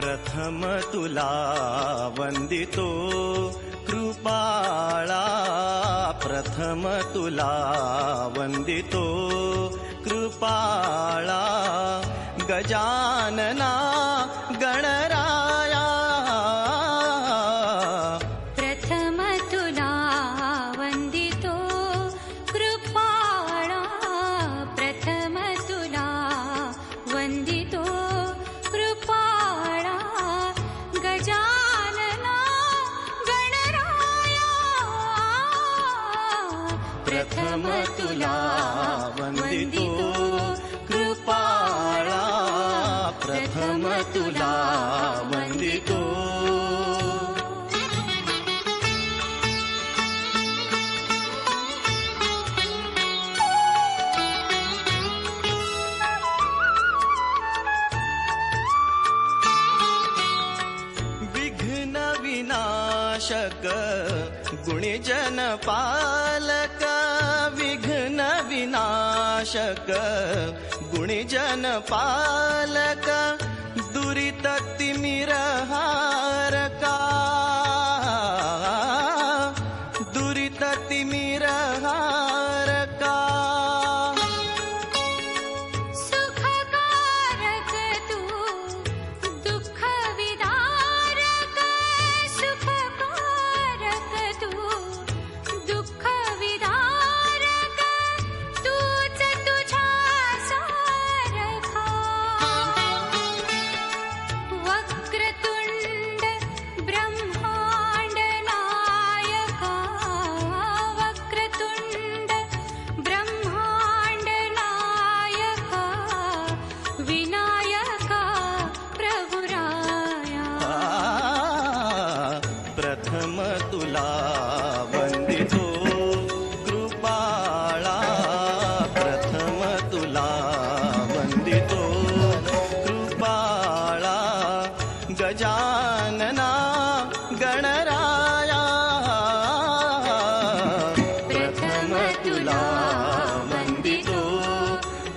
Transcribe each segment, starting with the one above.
प्रथम तुला वंदितो कृपाळा, प्रथम तुला वंदितो कृपाळा, गजानना गणराया, प्रथम तुला वंदितो कृपाळा, प्रथम तुला वंदितो कृपाळा, गजानना गणराया, प्रथम तुला वंदितो कृपाळा, प्रथम तुला वंदितो. विघ्न विनाशक गुणजन पालक, विघ्न विनाशक गुणजन पालक, दुरित तिमिरहारका, दुरित तिमिरहारका, सुखकारक तू दुःख विदारक, सुखकारक तू दुःख विदारक, तूच तुझ्या सारखा, वक्रतुंड ब्रह्मांड नायका, वक्रतुंड ब्रह्मांड नायका, विनायका प्रभुराया, प्रथम तुला वंदितो कृपाळा, प्रथम तुला वंदितो कृपाळा, गजानना गणराया, प्रथम तुला वंदितो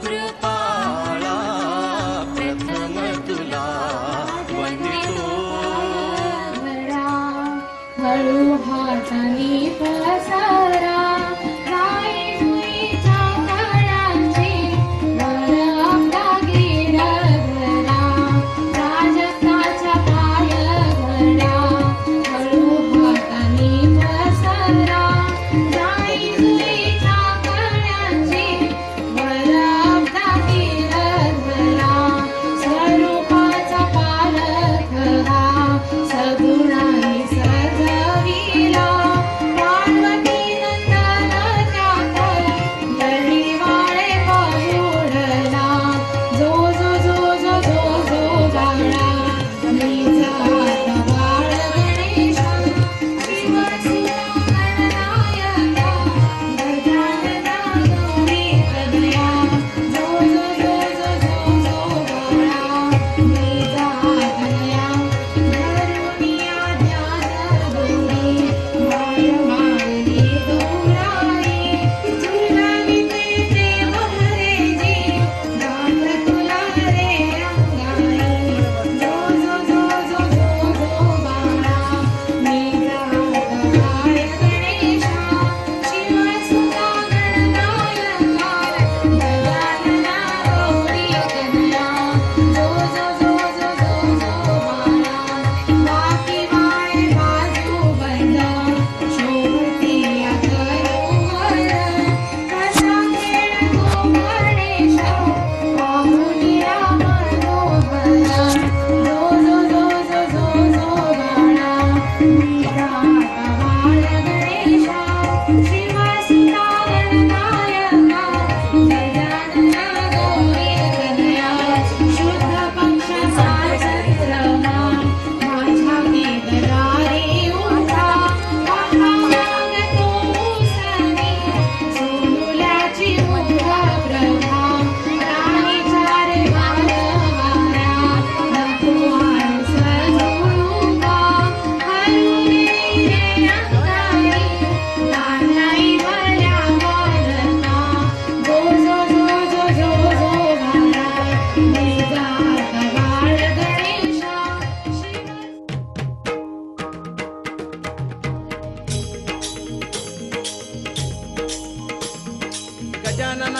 कृपाळा, प्रथम तुला वंदितो. हळू हातानी पसारा, राई सुईच्या कळ्यांची वर आपला गिर धरा, राजसाच्या पाय घडा, हळू हातानी पसारा, राई सुईच्या कळ्यांची वर आपला गिर धरा, स्वरूपाचा पालक हा सगुणांनी सजविला, पार्वती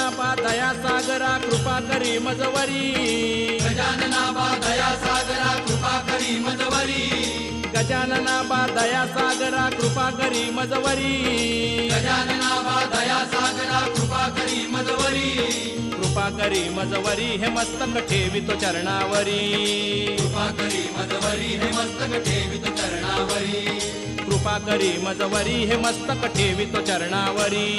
गजाननाबा दया सागरा कृपा करी मजवरी गजाननाबा दया सागरा कृपा करी मजवरी गजाननाबा दया सागरा कृपा करी मजवरी गजाननाबा दया सागरा कृपा करी मजवरी कृपा करी मजवरी हे मस्तक ठेवितो चरणावरी कृपा करी मजवरी हे मस्तक ठेवित चरणावरी कृपा करी मजवरी हे मस्तक ठेवितो चरणावरी